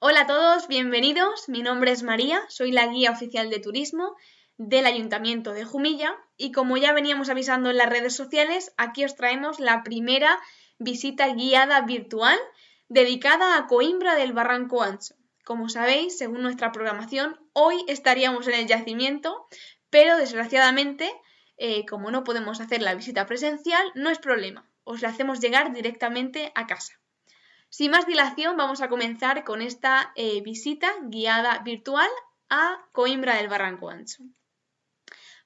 Hola a todos, bienvenidos. Mi nombre es María, soy la guía oficial de turismo del Ayuntamiento de Jumilla y como ya veníamos avisando en las redes sociales, aquí os traemos la primera visita guiada virtual dedicada a Coimbra del Barranco Ancho. Como sabéis, según nuestra programación, hoy estaríamos en el yacimiento, pero desgraciadamente, como no podemos hacer la visita presencial, no es problema, os la hacemos llegar directamente a casa. Sin más dilación, vamos a comenzar con esta visita guiada virtual a Coimbra del Barranco Ancho.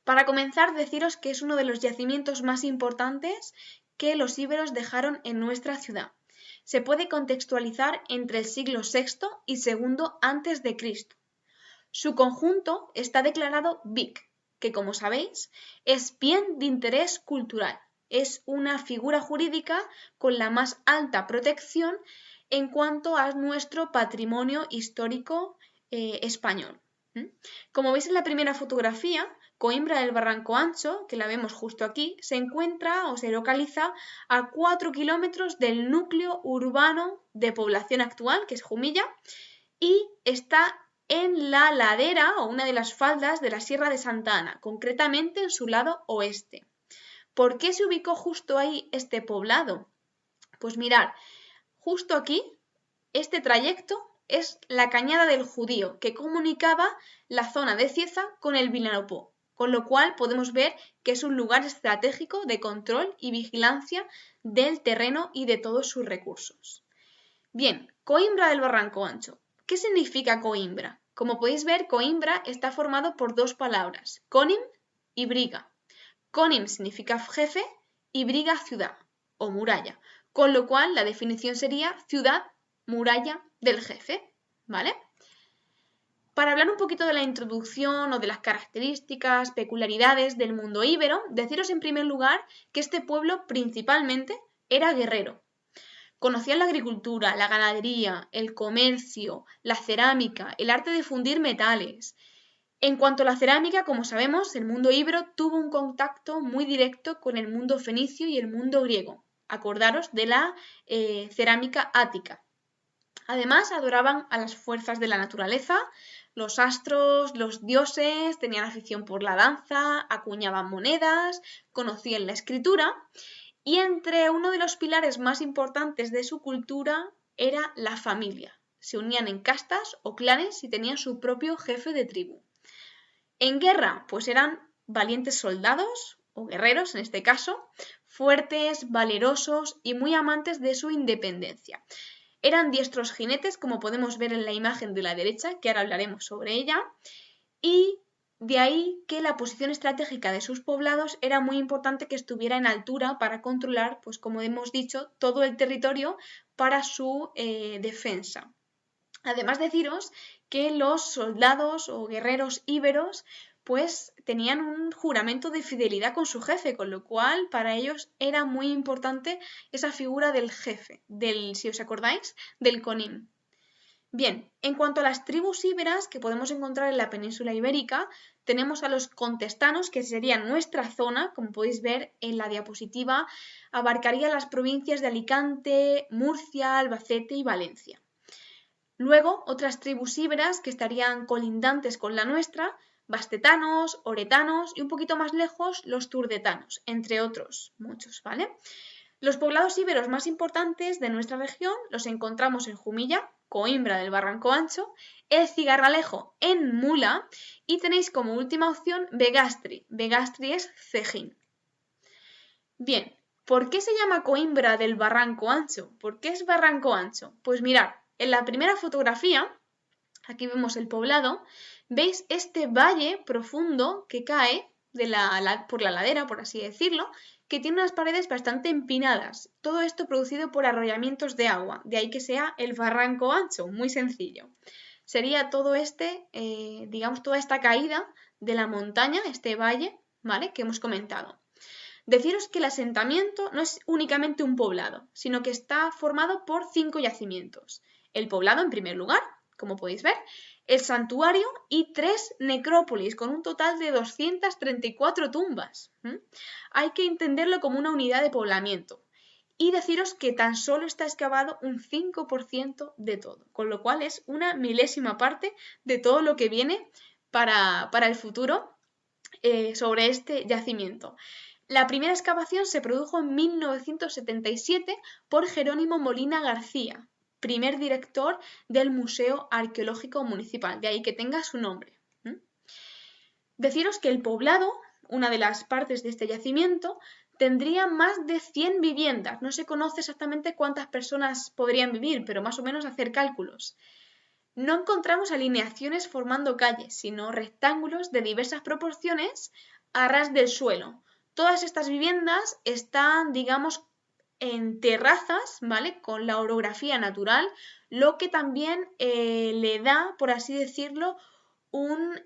Para comenzar, deciros que es uno de los yacimientos más importantes que los íberos dejaron en nuestra ciudad. Se puede contextualizar entre el siglo VI y II a.C. Su conjunto está declarado BIC, que como sabéis es bien de interés cultural. Es una figura jurídica con la más alta protección en cuanto a nuestro patrimonio histórico español. Como veis en la primera fotografía, Coimbra del Barranco Ancho, que la vemos justo aquí, se encuentra o se localiza a 4 kilómetros del núcleo urbano de población actual, que es Jumilla, y está en la ladera o una de las faldas de la Sierra de Santa Ana, concretamente en su lado oeste. ¿Por qué se ubicó justo ahí este poblado? Pues mirad, justo aquí, este trayecto es la Cañada del Judío, que comunicaba la zona de Cieza con el Vinalopó, con lo cual podemos ver que es un lugar estratégico de control y vigilancia del terreno y de todos sus recursos. Bien, Coimbra del Barranco Ancho. ¿Qué significa Coimbra? Como podéis ver, Coimbra está formado por dos palabras, conim y briga. Conim significa jefe y briga ciudad o muralla, con lo cual la definición sería ciudad muralla del jefe, ¿vale? Para hablar un poquito de la introducción o de las características, peculiaridades del mundo íbero, deciros en primer lugar que este pueblo principalmente era guerrero. Conocían la agricultura, la ganadería, el comercio, la cerámica, el arte de fundir metales. En cuanto a la cerámica, como sabemos, el mundo íbero tuvo un contacto muy directo con el mundo fenicio y el mundo griego. Acordaros de la cerámica ática. Además, adoraban a las fuerzas de la naturaleza, los astros, los dioses, tenían afición por la danza, acuñaban monedas, conocían la escritura y entre uno de los pilares más importantes de su cultura era la familia. Se unían en castas o clanes y tenían su propio jefe de tribu. En guerra, pues eran valientes soldados o guerreros en este caso, fuertes, valerosos y muy amantes de su independencia. Eran diestros jinetes, como podemos ver en la imagen de la derecha, que ahora hablaremos sobre ella, y de ahí que la posición estratégica de sus poblados era muy importante que estuviera en altura para controlar, pues como hemos dicho, todo el territorio para su defensa. Además deciros que los soldados o guerreros íberos pues tenían un juramento de fidelidad con su jefe, con lo cual para ellos era muy importante esa figura del jefe, si os acordáis, del conim. Bien, en cuanto a las tribus íberas que podemos encontrar en la península ibérica, tenemos a los contestanos, que serían nuestra zona, como podéis ver en la diapositiva, abarcaría las provincias de Alicante, Murcia, Albacete y Valencia. Luego, otras tribus íberas que estarían colindantes con la nuestra, bastetanos, oretanos y un poquito más lejos los turdetanos, entre otros muchos, ¿vale? Los poblados íberos más importantes de nuestra región los encontramos en Jumilla, Coimbra del Barranco Ancho, el Cigarralejo en Mula y tenéis como última opción Begastri. Begastri es Cejín. Bien, ¿por qué se llama Coimbra del Barranco Ancho? ¿Por qué es Barranco Ancho? Pues mirad, en la primera fotografía, aquí vemos el poblado, veis este valle profundo que cae por la ladera, por así decirlo, que tiene unas paredes bastante empinadas. Todo esto producido por arrollamientos de agua, de ahí que sea el Barranco Ancho, muy sencillo. Sería todo digamos, toda esta caída de la montaña, este valle, ¿vale?, que hemos comentado. Deciros que el asentamiento no es únicamente un poblado, sino que está formado por 5 yacimientos. El poblado, en primer lugar, como podéis ver, el santuario y 3 necrópolis, con un total de 234 tumbas. Hay que entenderlo como una unidad de poblamiento. Y deciros que tan solo está excavado un 5% de todo, con lo cual es una milésima parte de todo lo que viene para el futuro sobre este yacimiento. La primera excavación se produjo en 1977 por Jerónimo Molina García, primer director del Museo Arqueológico Municipal, de ahí que tenga su nombre. Deciros que el poblado, una de las partes de este yacimiento, tendría más de 100 viviendas. No se conoce exactamente cuántas personas podrían vivir, pero más o menos hacer cálculos. No encontramos alineaciones formando calles, sino rectángulos de diversas proporciones a ras del suelo. Todas estas viviendas están, digamos, en terrazas, ¿vale? Con la orografía natural, lo que también le da, por así decirlo, un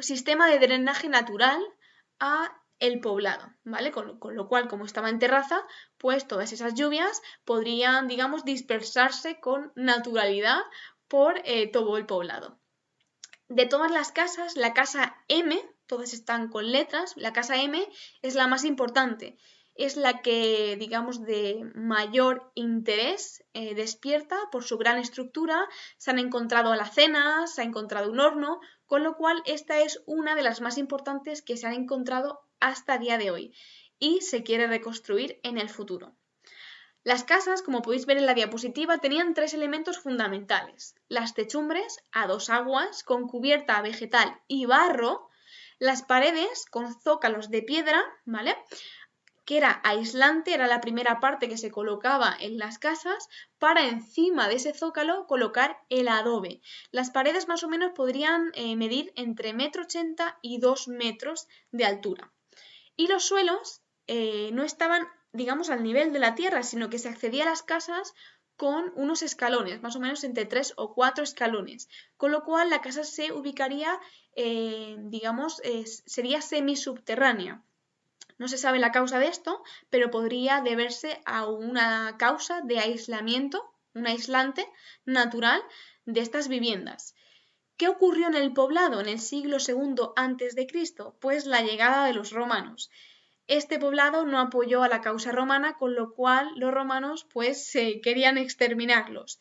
sistema de drenaje natural a el poblado, ¿vale? Con lo cual, como estaba en terraza, pues todas esas lluvias podrían, digamos, dispersarse con naturalidad por todo el poblado. De todas las casas, la casa M, todas están con letras, la casa M es la más importante, es la que, digamos, de mayor interés despierta por su gran estructura. Se han encontrado alacenas, se ha encontrado un horno, con lo cual esta es una de las más importantes que se han encontrado hasta el día de hoy y se quiere reconstruir en el futuro. Las casas, como podéis ver en la diapositiva, tenían 3 elementos fundamentales: las techumbres a 2 aguas con cubierta vegetal y barro, las paredes con zócalos de piedra, ¿vale?, que era aislante, era la primera parte que se colocaba en las casas, para encima de ese zócalo colocar el adobe. Las paredes más o menos podrían medir entre 1,80 m y 2 metros de altura. Y los suelos no estaban, digamos, al nivel de la tierra, sino que se accedía a las casas con unos escalones, más o menos entre 3 o 4 escalones, con lo cual la casa se ubicaría, digamos, sería semisubterránea. No se sabe la causa de esto, pero podría deberse a una causa de aislamiento, un aislante natural de estas viviendas. ¿Qué ocurrió en el poblado en el siglo II a.C.? Pues la llegada de los romanos. Este poblado no apoyó a la causa romana, con lo cual los romanos pues querían exterminarlos.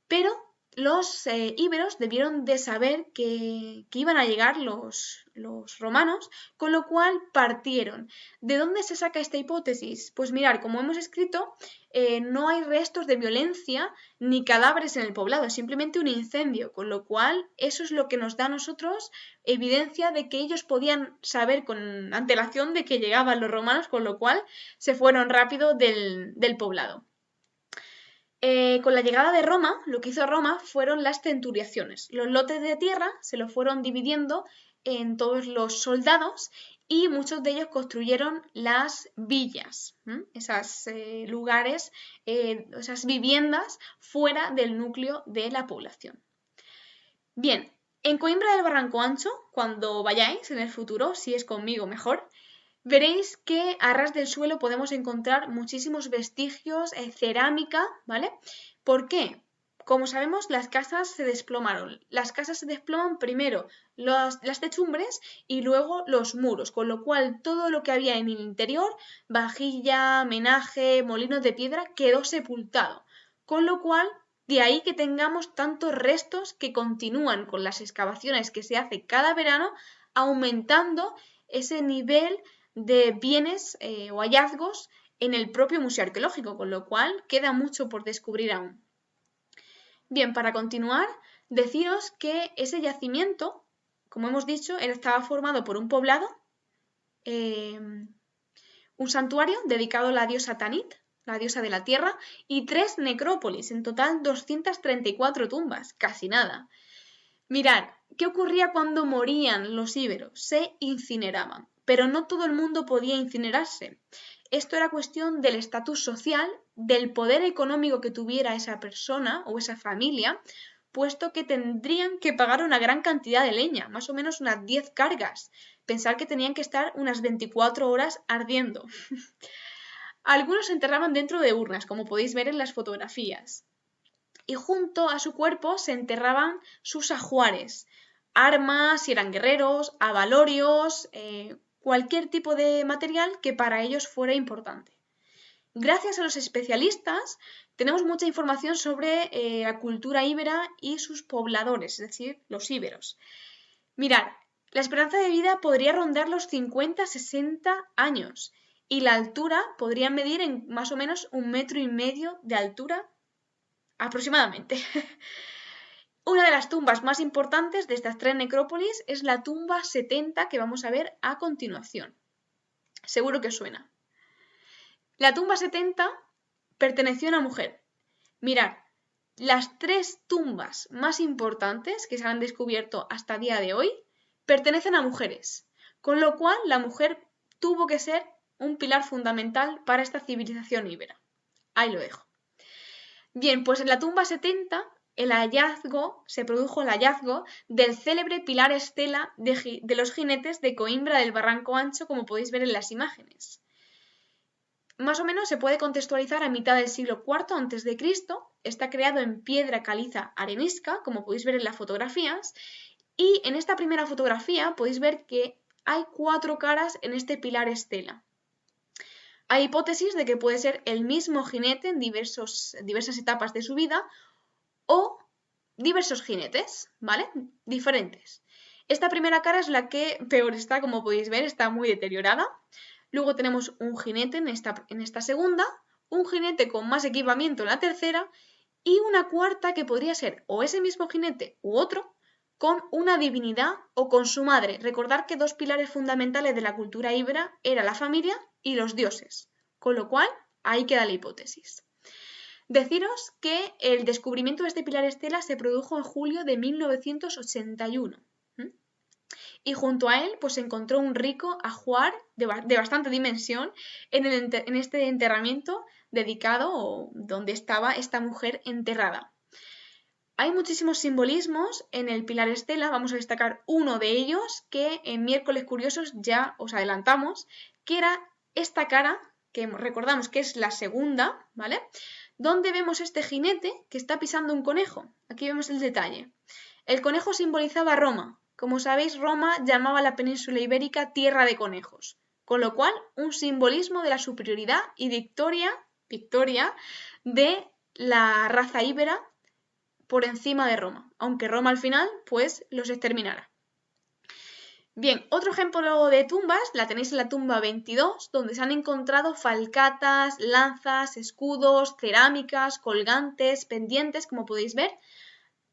Pero los íberos debieron de saber que iban a llegar los romanos, con lo cual partieron. ¿De dónde se saca esta hipótesis? Pues mirar, como hemos escrito, no hay restos de violencia ni cadáveres en el poblado, es simplemente un incendio, con lo cual eso es lo que nos da a nosotros evidencia de que ellos podían saber con antelación de que llegaban los romanos, con lo cual se fueron rápido del poblado. Con la llegada de Roma, lo que hizo Roma fueron las centuriaciones. Los lotes de tierra se los fueron dividiendo en todos los soldados y muchos de ellos construyeron las villas, esos lugares, esas viviendas fuera del núcleo de la población. Bien, en Coimbra del Barranco Ancho, cuando vayáis en el futuro, si es conmigo mejor, veréis que a ras del suelo podemos encontrar muchísimos vestigios, cerámica, ¿vale? ¿Por qué? Como sabemos, las casas se desplomaron. Las casas se desploman primero las techumbres y luego los muros, con lo cual todo lo que había en el interior, vajilla, menaje, molinos de piedra, quedó sepultado. Con lo cual, de ahí que tengamos tantos restos que continúan con las excavaciones que se hace cada verano, aumentando ese nivel de bienes o hallazgos en el propio Museo Arqueológico, con lo cual queda mucho por descubrir aún. Bien, para continuar, deciros que ese yacimiento, como hemos dicho, estaba formado por un poblado, un santuario dedicado a la diosa Tanit, la diosa de la tierra, y 3 necrópolis, en total 234 tumbas, casi nada. Mirad, ¿qué ocurría cuando morían los íberos? Se incineraban, pero no todo el mundo podía incinerarse. Esto era cuestión del estatus social, del poder económico que tuviera esa persona o esa familia, puesto que tendrían que pagar una gran cantidad de leña, más o menos unas 10 cargas. Pensar que tenían que estar unas 24 horas ardiendo. Algunos se enterraban dentro de urnas, como podéis ver en las fotografías. Y junto a su cuerpo se enterraban sus ajuares, armas, si eran guerreros, abalorios, cualquier tipo de material que para ellos fuera importante. Gracias a los especialistas tenemos mucha información sobre la cultura íbera y sus pobladores, es decir, los íberos. Mirad, la esperanza de vida podría rondar los 50-60 años y la altura podría medir en más o menos 1,5 metros de altura aproximadamente. Una de las tumbas más importantes de estas 3 necrópolis es la tumba 70 que vamos a ver a continuación. Seguro que os suena. La tumba 70 perteneció a una mujer. Mirad, las 3 tumbas más importantes que se han descubierto hasta el día de hoy pertenecen a mujeres, con lo cual la mujer tuvo que ser un pilar fundamental para esta civilización íbera. Ahí lo dejo. Bien, pues en la tumba 70 se produjo el hallazgo del célebre pilar estela de los jinetes de Coimbra del Barranco Ancho, como podéis ver en las imágenes. Más o menos se puede contextualizar a mitad del siglo IV a.C., está creado en piedra caliza arenisca, como podéis ver en las fotografías, y en esta primera fotografía podéis ver que hay 4 caras en este pilar estela. Hay hipótesis de que puede ser el mismo jinete en diversas etapas de su vida o diversos jinetes, ¿vale? Diferentes. Esta primera cara es la que peor está, como podéis ver, está muy deteriorada. Luego tenemos un jinete en esta segunda, un jinete con más equipamiento en la tercera y una cuarta que podría ser o ese mismo jinete u otro con una divinidad o con su madre. Recordad que 2 pilares fundamentales de la cultura íbera era la familia y los dioses, con lo cual ahí queda la hipótesis. Deciros que el descubrimiento de este pilar estela se produjo en julio de 1981. Y junto a él pues se encontró un rico ajuar de bastante dimensión en este enterramiento dedicado o donde estaba esta mujer enterrada. Hay muchísimos simbolismos en el pilar estela, vamos a destacar uno de ellos que en Miércoles Curiosos ya os adelantamos, que era esta cara, que recordamos que es la segunda, ¿vale? Donde vemos este jinete que está pisando un conejo. Aquí vemos el detalle. El conejo simbolizaba Roma. Como sabéis, Roma llamaba a la península ibérica tierra de conejos, con lo cual un simbolismo de la superioridad y victoria de la raza íbera por encima de Roma, aunque Roma al final pues los exterminara. Bien, otro ejemplo de tumbas la tenéis en la tumba 22, donde se han encontrado falcatas, lanzas, escudos, cerámicas, colgantes, pendientes, como podéis ver.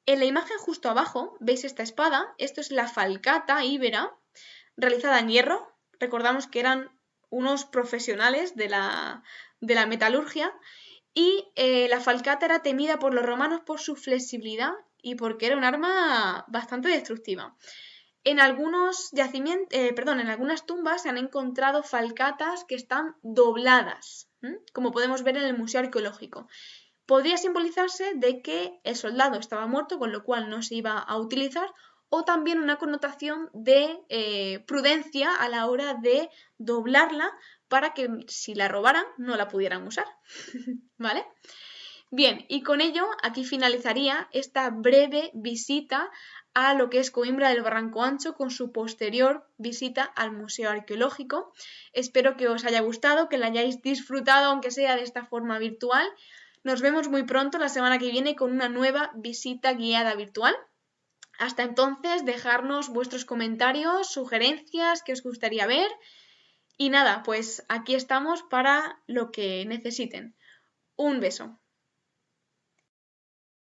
En la imagen justo abajo veis esta espada, esto es la falcata íbera, realizada en hierro. Recordamos que eran unos profesionales de la metalurgia y la falcata era temida por los romanos por su flexibilidad y porque era un arma bastante destructiva. En algunas tumbas se han encontrado falcatas que están dobladas, como podemos ver en el Museo Arqueológico. Podría simbolizarse de que el soldado estaba muerto, con lo cual no se iba a utilizar, o también una connotación de prudencia a la hora de doblarla para que si la robaran no la pudieran usar. ¿Vale? Bien, y con ello aquí finalizaría esta breve visita a lo que es Coimbra del Barranco Ancho con su posterior visita al Museo Arqueológico. Espero que os haya gustado, que la hayáis disfrutado, aunque sea de esta forma virtual. Nos vemos muy pronto la semana que viene con una nueva visita guiada virtual. Hasta entonces, dejarnos vuestros comentarios, sugerencias que os gustaría ver. Y nada, pues aquí estamos para lo que necesiten. Un beso.